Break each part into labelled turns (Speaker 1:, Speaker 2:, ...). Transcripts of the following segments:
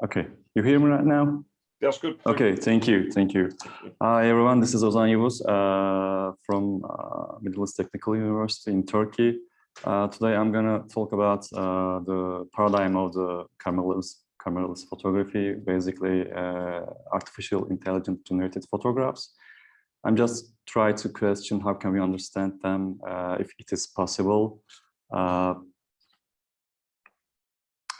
Speaker 1: Okay, you hear me right now?
Speaker 2: That's good.
Speaker 1: Okay, thank you. Hi everyone, this is Ozan Yavuz from Middle East Technical University in Turkey. Today I'm gonna talk about the paradigm of the Cameraless photography, basically artificial intelligence generated photographs. I'm just trying to question how can we understand them, if it is possible.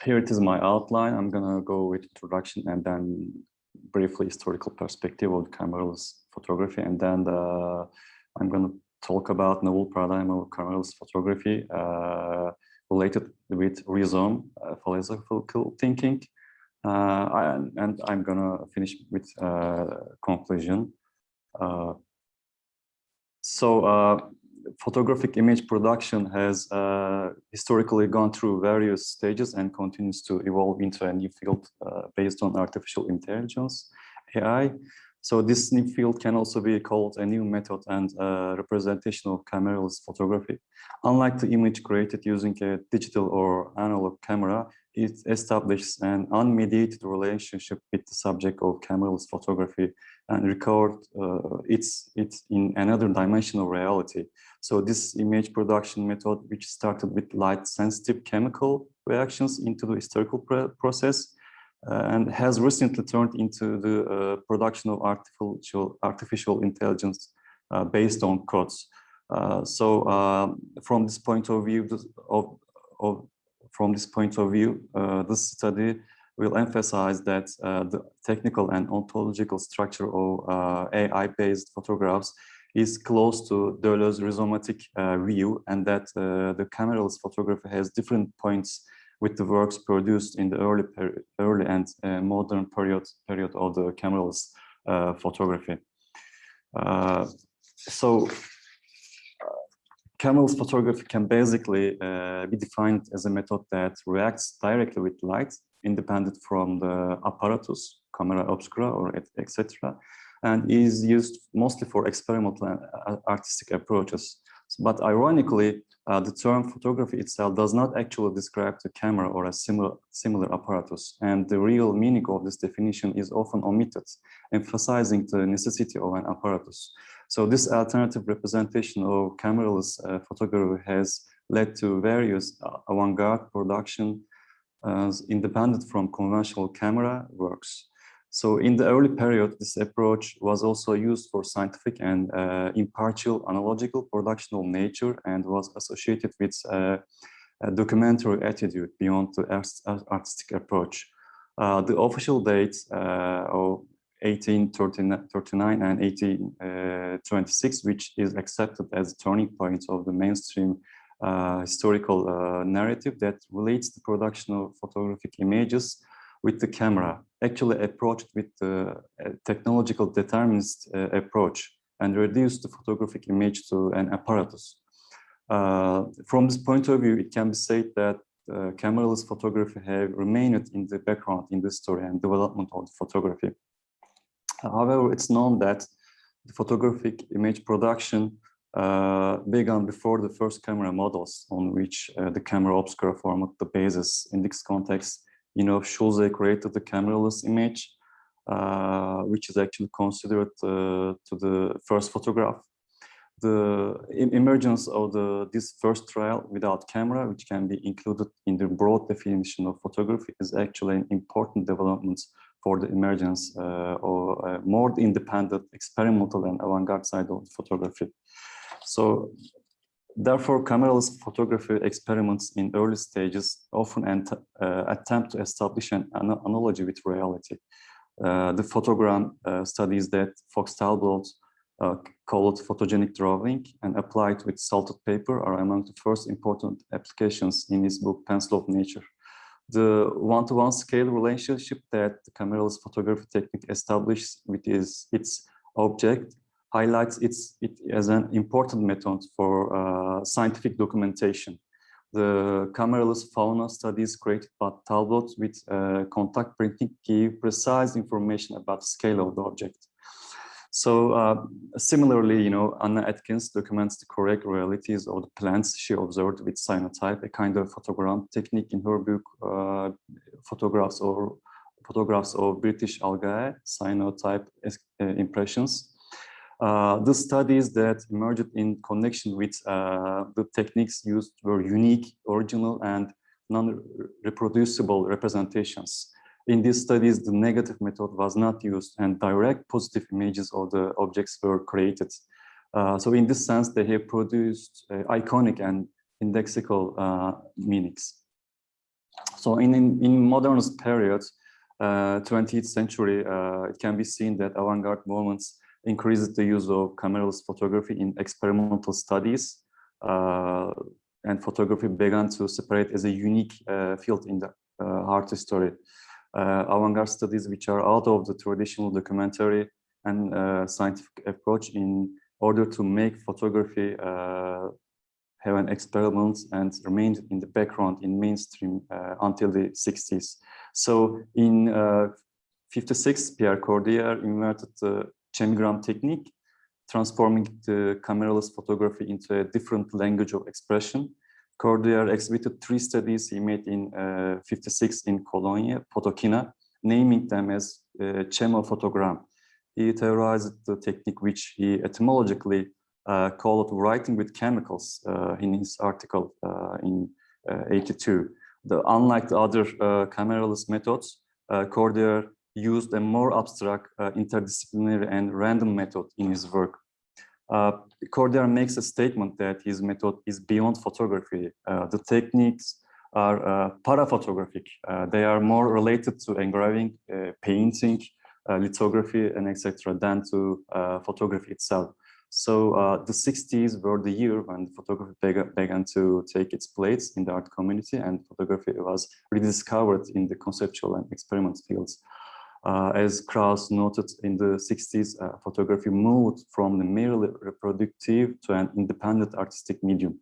Speaker 1: Here it is my outline. I'm gonna go with introduction and then briefly historical perspective of cameraless photography, and then I'm gonna talk about novel paradigm of cameraless photography related with rhizome philosophical thinking, and I'm gonna finish with conclusion. Photographic image production has historically gone through various stages and continues to evolve into a new field based on artificial intelligence, AI. So this new field can also be called a new method and representation of cameraless photography. Unlike the image created using a digital or analog camera, it establishes an unmediated relationship with the subject of cameraless photography and record it's in another dimensional reality. So this image production method, which started with light-sensitive chemical reactions into the historical process, and has recently turned into the production of artificial intelligence based on codes. From this point of view, this study will emphasize that the technical and ontological structure of AI-based photographs is close to Deleuze's rhizomatic view, and that the cameraless photography has different points with the works produced in the early and modern period of the cameraless photography. Cameraless photography can basically be defined as a method that reacts directly with light, independent from the apparatus, camera obscura, or etc., and is used mostly for experimental and artistic approaches. But ironically, the term photography itself does not actually describe the camera or a similar apparatus, and the real meaning of this definition is often omitted, emphasizing the necessity of an apparatus. So this alternative representation of cameraless photography has led to various avant-garde production independent from conventional camera works. So in the early period, this approach was also used for scientific and impartial analogical production of nature, and was associated with a documentary attitude beyond the artistic approach. The official dates of 1839 and 1826, which is accepted as turning points of the mainstream historical narrative that relates the production of photographic images with the camera, actually approached with the technological determinist approach and reduced the photographic image to an apparatus. From this point of view, it can be said that cameraless photography have remained in the background in the story and development of the photography. However, it's known that the photographic image production began before the first camera models on which the camera obscura formed the basis. In this context, Schulze created the cameraless image, which is actually considered to the first photograph. The emergence of this first trial without camera, which can be included in the broad definition of photography, is actually an important development for the emergence of a more independent, experimental and avant-garde side of photography. So therefore, cameraless photography experiments in early stages often attempt to establish an analogy with reality. The photogram studies that Fox Talbot called photogenic drawing and applied with salted paper are among the first important applications in his book Pencil of Nature. The one-to-one scale relationship that the cameraless photography technique establishes with its object highlights it as an important method for scientific documentation. The cameraless fauna studies created by Talbot with contact printing give precise information about the scale of the object. So similarly, Anna Atkins documents the correct realities of the plants she observed with cyanotype, a kind of photogram technique in her book, Photographs or photographs of British algae, cyanotype impressions. The studies that emerged in connection with the techniques used were unique, original, and non-reproducible representations. In these studies, the negative method was not used and direct positive images of the objects were created. So in this sense, they have produced iconic and indexical meanings. So in modernist period, 20th century, it can be seen that avant-garde movements increased the use of cameraless photography in experimental studies, and photography began to separate as a unique field in the art history. Avant-garde studies, which are out of the traditional documentary and scientific approach, in order to make photography have an experiment and remained in the background in mainstream until the 60s. So in 56, Pierre Cordier invented the chemigram technique, transforming the cameraless photography into a different language of expression. Cordier exhibited 3 studies he made in 56 in Cologne, Potokina, naming them as chemophotogram. He theorized the technique, which he etymologically called writing with chemicals in his article in 82. Unlike the other cameraless methods, Cordier used a more abstract, interdisciplinary, and random method in his work. Cordier makes a statement that his method is beyond photography. The techniques are paraphotographic. They are more related to engraving, painting, lithography, and etc. than to photography itself. So the 60s were the year when photography began to take its place in the art community, and photography was rediscovered in the conceptual and experiment fields. As Krauss noted, in the 60s, photography moved from the merely reproductive to an independent artistic medium.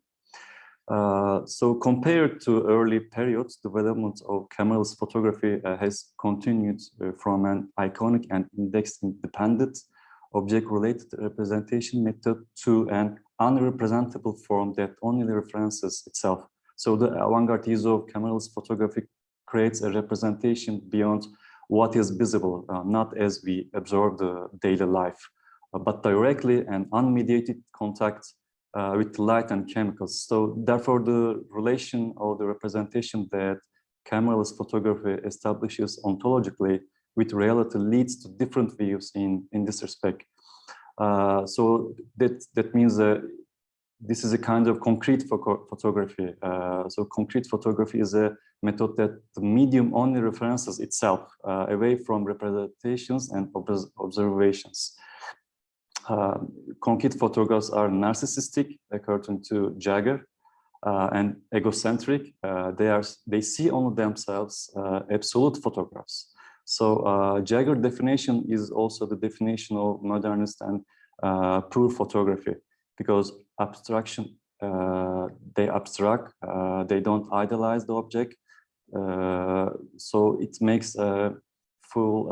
Speaker 1: So compared to early periods, development of cameraless photography has continued from an iconic and index-independent object-related representation method to an unrepresentable form that only references itself. So the avant-garde use of cameraless photography creates a representation beyond what is visible, not as we observe the daily life, but directly and unmediated contact with light and chemicals. So therefore, the relation or the representation that cameraless photography establishes ontologically with reality leads to different views in this respect. So that means that this is a kind of concrete photography. So concrete photography is a method that the medium only references itself away from representations and observations. Concrete photographs are narcissistic, according to Jagger, and egocentric. They see only themselves, absolute photographs. So Jagger definition is also the definition of modernist and pure photography, because abstraction, they abstract, they don't idealize the object. So it makes a full,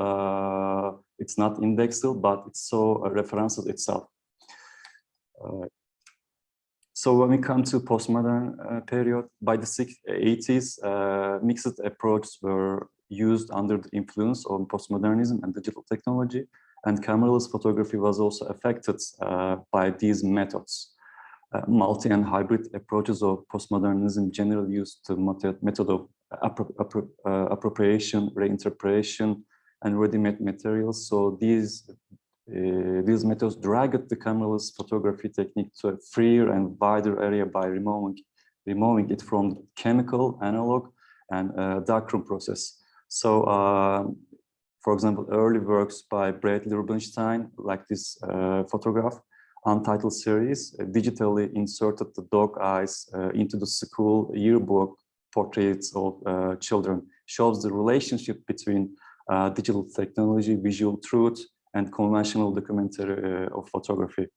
Speaker 1: it's not indexable, but it so references itself. So when we come to postmodern period, by the 80s, mixed approaches were used under the influence of postmodernism and digital technology, and cameraless photography was also affected by these methods. Multi and hybrid approaches of postmodernism generally used the method of appropriation, reinterpretation, and ready-made materials. So these methods dragged the cameraless photography technique to a freer and wider area by removing it from the chemical, analog, and darkroom process. So, for example, early works by Bradley Rubinstein, like this photograph, Untitled series, digitally inserted the dog eyes into the school yearbook portraits of children, shows the relationship between digital technology, visual truth, and conventional documentary of photography.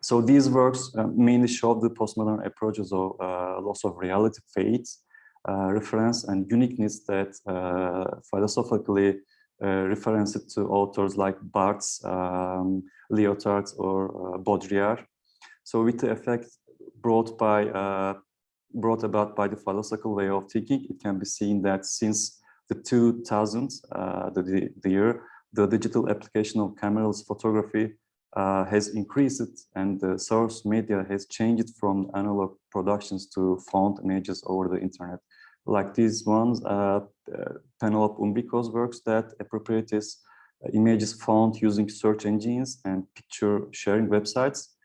Speaker 1: So these works mainly show the postmodern approaches of loss of reality, fate, reference, and uniqueness that philosophically referenced to authors like Barthes, Lyotard, or Baudrillard. So with the effect brought about by the philosophical way of thinking, it can be seen that since the 2000s, the year, the digital application of cameraless photography has increased, and the source media has changed from analog productions to found images over the internet. Like these ones, Penelope Umbiko's works that appropriates images found using search engines and picture sharing websites,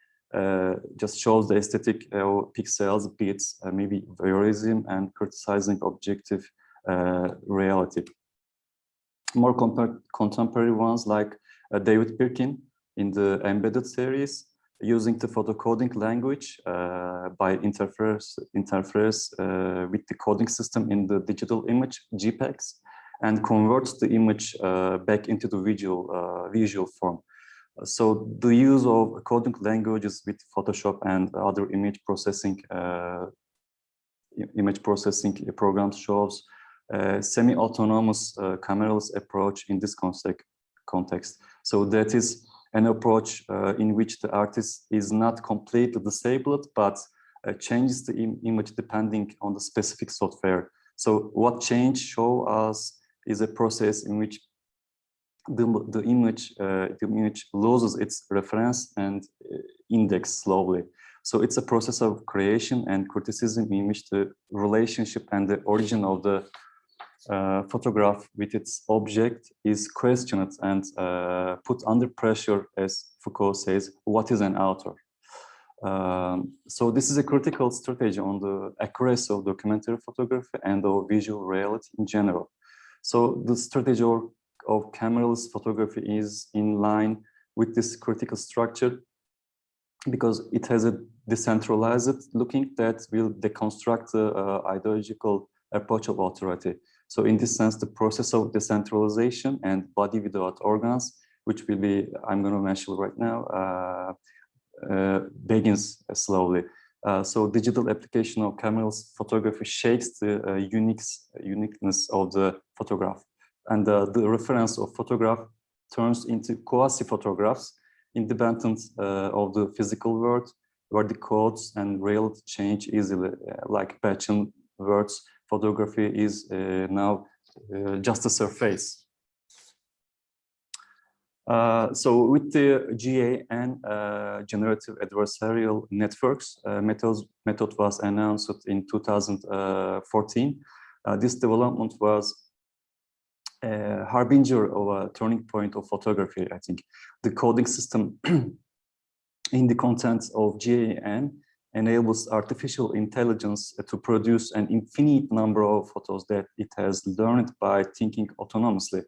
Speaker 1: just shows the aesthetic pixels, bits, maybe voyeurism and criticizing objective reality. More contemporary ones like David Birkin in the Embedded series, using the photocoding language by interference with the coding system in the digital image JPEGs, and converts the image back into the visual form. So the use of coding languages with Photoshop and other image processing programs shows semi-autonomous cameraless approach in this context. So that is an approach in which the artist is not completely disabled, but changes the image depending on the specific software. So what change show us is a process in which the image loses its reference and index slowly. So it's a process of creation and criticism in which the relationship and the origin of the photograph with its object is questioned and put under pressure, as Foucault says, what is an author? So this is a critical strategy on the accuracy of documentary photography and of visual reality in general. So the strategy of cameraless photography is in line with this critical structure because it has a decentralized looking that will deconstruct the ideological approach of authority. So in this sense, the process of decentralization and body without organs, which will be, I'm going to mention right now, begins slowly. So digital application of cameraless photography shakes the uniqueness of the photograph. And the reference of photograph turns into quasi-photographs, independent of the physical world, where the codes and reality change easily, like Batchan words. Photography is now just a surface. So with the GAN generative adversarial networks, method was announced in 2014. This development was a harbinger of a turning point of photography, I think. The coding system in the contents of GAN enables artificial intelligence to produce an infinite number of photos that it has learned by thinking autonomously.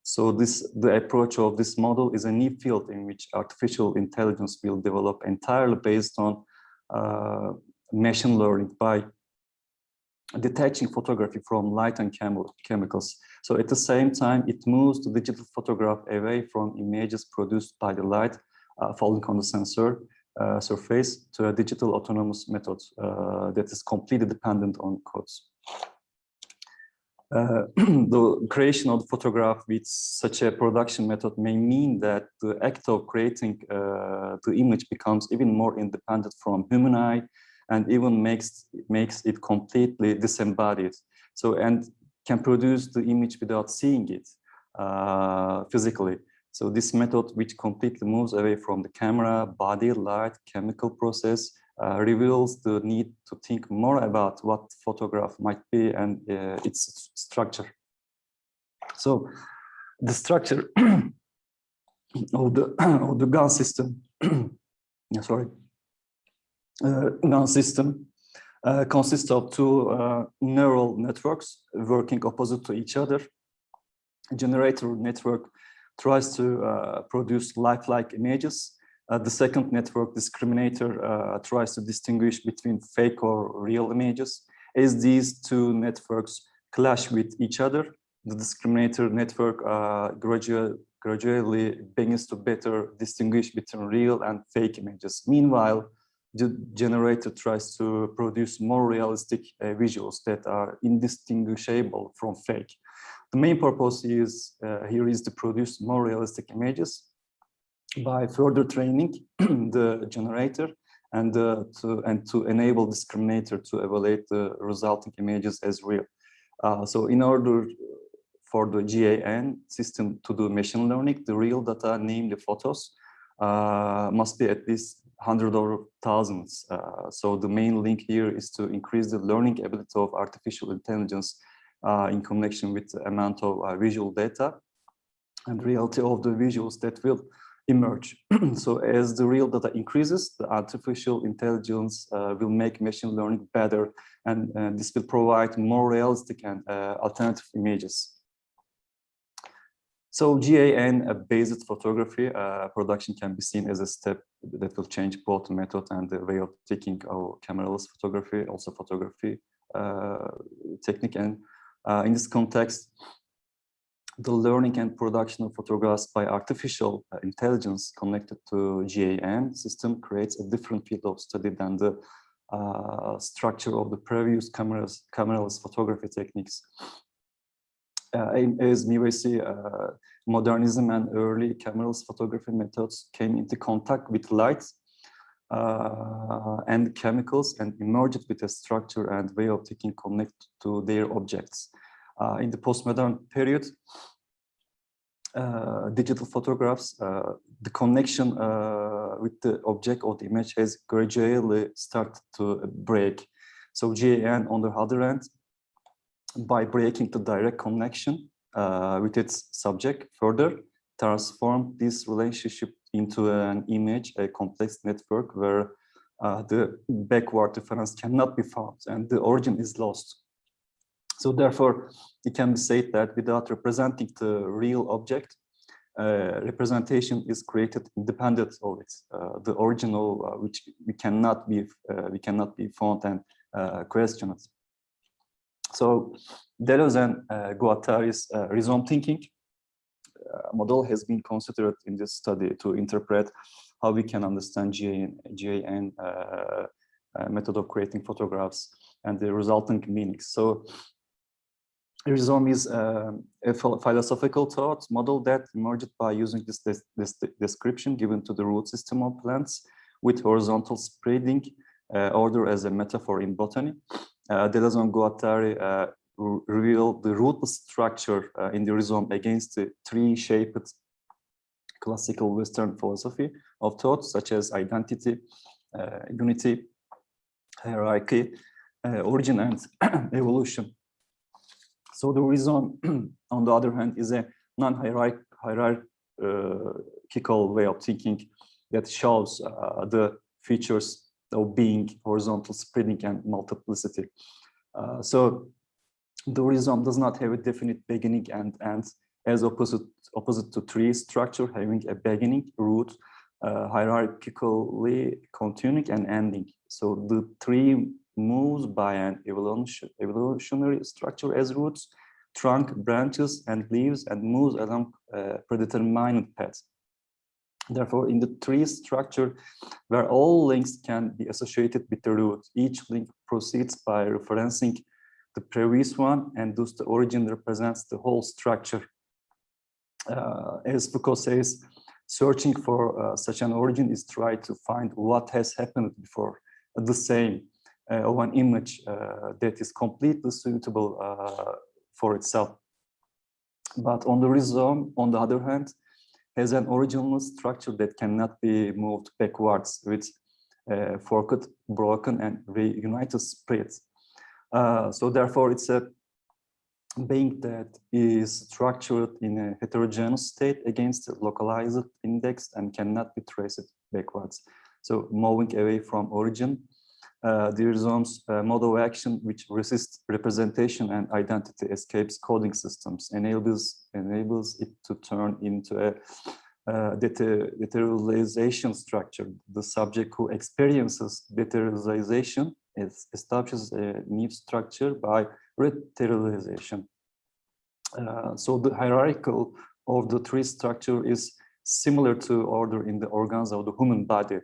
Speaker 1: So the approach of this model is a new field in which artificial intelligence will develop entirely based on machine learning by detaching photography from light and chemicals. So at the same time, it moves the digital photograph away from images produced by the light falling on the sensor surface to a digital autonomous method that is completely dependent on codes. The creation of the photograph with such a production method may mean that the act of creating the image becomes even more independent from human eye and even makes it completely disembodied. So, and can produce the image without seeing it physically. So this method, which completely moves away from the camera, body, light, chemical process, reveals the need to think more about what photograph might be and its structure. So the structure of the GAN system, GAN system consists of two neural networks working opposite to each other. A generator network tries to produce lifelike images. The second network discriminator tries to distinguish between fake or real images. As these two networks clash with each other, the discriminator network gradually begins to better distinguish between real and fake images. Meanwhile, the generator tries to produce more realistic visuals that are indistinguishable from fake. The main purpose is here is to produce more realistic images by further training the generator and to enable discriminator to evaluate the resulting images as real. So in order for the GAN system to do machine learning, the real data, namely photos, must be at least 100 or thousands. So the main link here is to increase the learning ability of artificial intelligence in connection with the amount of visual data and reality of the visuals that will emerge. So as the real data increases, the artificial intelligence will make machine learning better, and this will provide more realistic and alternative images. So GAN-based photography production can be seen as a step that will change both the method and the way of taking our cameraless photography, also photography technique. And in this context, the learning and production of photographs by artificial intelligence connected to GAN system creates a different field of study than the structure of the previous cameraless photography techniques. As we see, modernism and early cameraless photography methods came into contact with light and chemicals and emerged with a structure and way of taking connect to their objects. In the postmodern period, digital photographs, the connection with the object or the image has gradually started to break. So GAN, on the other hand, by breaking the direct connection with its subject, further transform this relationship into an image, a complex network where the backward reference cannot be found and the origin is lost. So therefore, it can be said that without representing the real object, representation is created independent of it, the original, which we cannot be found and questioned. So Deleuze and Guattari's rhizome thinking model has been considered in this study to interpret how we can understand GAN method of creating photographs and the resulting meanings. So rhizome is a philosophical thought model that emerged by using this description given to the root system of plants with horizontal spreading order as a metaphor in botany. Deleuze and Guattari revealed the rootless structure in the rhizome against the tree-shaped classical Western philosophy of thought, such as identity, unity, hierarchy, origin, and evolution. So the rhizome, on the other hand, is a non-hierarchical way of thinking that shows the features of being, horizontal spreading, and multiplicity. So the rhizome does not have a definite beginning and end, as opposite to tree structure having a beginning, root, hierarchically continuing and ending. So the tree moves by an evolutionary structure as roots, trunk, branches, and leaves, and moves along predetermined paths. Therefore, in the tree structure, where all links can be associated with the root, each link proceeds by referencing the previous one, and thus the origin represents the whole structure. As Foucault says, searching for such an origin is trying to find what has happened before, the same of an image that is completely suitable for itself. But on the rhizome, on the other hand, has an original structure that cannot be moved backwards with forked, broken, and reunited spreads. So therefore, it's a being that is structured in a heterogeneous state against a localized index and cannot be traced backwards. So moving away from origin, the rhizome's mode of action, which resists representation and identity, escapes coding systems, enables it to turn into a detailization structure. The subject who experiences detailization establishes a new structure by retailization. So the hierarchical of the tree structure is similar to order in the organs of the human body.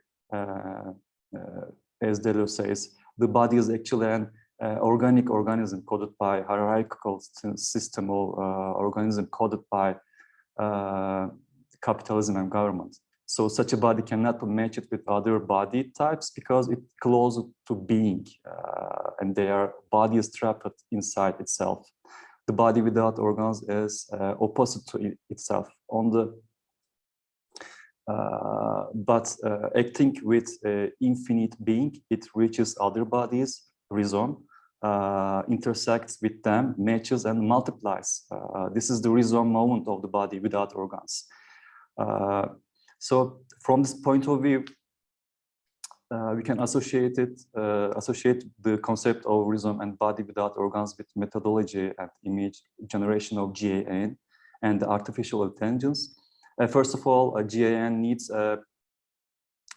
Speaker 1: As Deleuze says, the body is actually an organic organism coded by hierarchical system of organism coded by capitalism and government. So such a body cannot be matched with other body types because it's close to being, and their body is trapped inside itself. the body without organs as opposite to itself. But acting with infinite being, it reaches other bodies, rhizome, intersects with them, matches and multiplies. This is the rhizome moment of the body without organs. So from this point of view, we can associate the concept of rhizome and body without organs with methodology and image generation of GAN and artificial intelligence. First of all, GAN needs a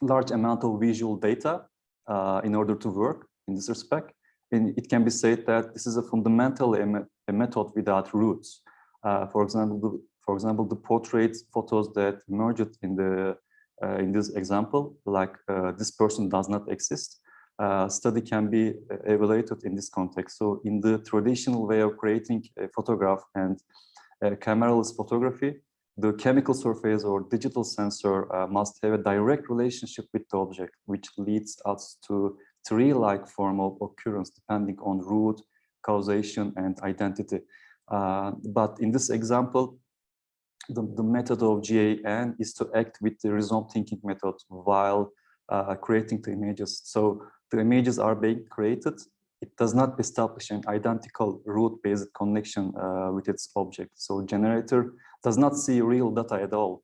Speaker 1: large amount of visual data in order to work in this respect. And it can be said that this is fundamentally a method without roots. For example, the portrait photos that emerged in this example, like this person does not exist, study can be evaluated in this context. So in the traditional way of creating a photograph and cameraless photography, the chemical surface or digital sensor must have a direct relationship with the object, which leads us to tree-like form of occurrence depending on root, causation, and identity. But in this example, the method of GAN is to act with the rhizome thinking method while creating the images. So the images are being created. It does not establish an identical root-based connection with its object. So generator does not see real data at all.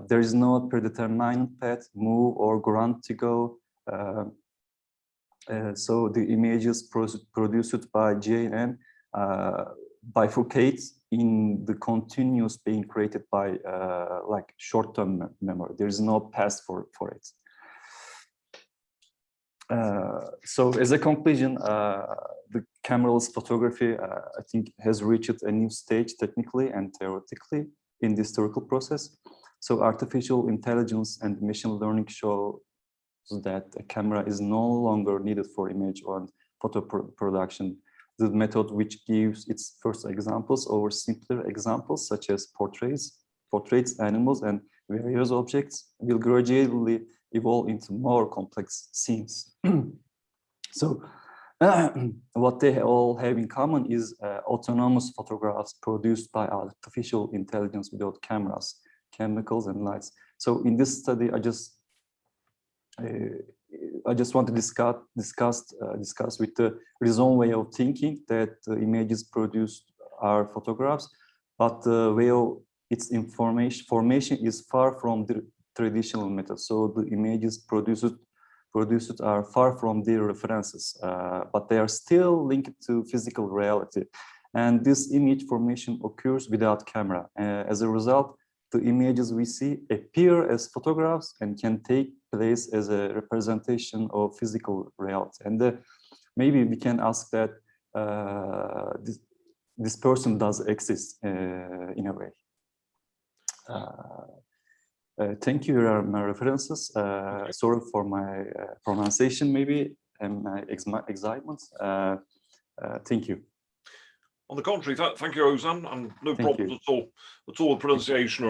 Speaker 1: There is no predetermined path, move, or ground to go. So the images produced by GAN bifurcates in the continuous being created by like short-term memory. There is no path for it. So as a conclusion, the cameraless photography, I think, has reached a new stage technically and theoretically in the historical process. So artificial intelligence and machine learning show that a camera is no longer needed for image and photo production. The method which gives its first examples over simpler examples such as portraits, animals, and various objects will gradually evolve into more complex scenes. So what they all have in common is autonomous photographs produced by artificial intelligence without cameras, chemicals, and lights. So in this study, I just want to discuss with the rhizome way of thinking that the images produced are photographs, but the way of its formation is far from the traditional method. So the images produced are far from their references, but they are still linked to physical reality. And this image formation occurs without camera. As a result, the images we see appear as photographs and can take place as a representation of physical reality. And maybe we can ask that this person does exist in a way. Thank you. Here are my references. Sorry for my pronunciation, maybe, and my excitement. Thank you.
Speaker 2: On the contrary, thank you, Ozan, and no problems at all with pronunciation or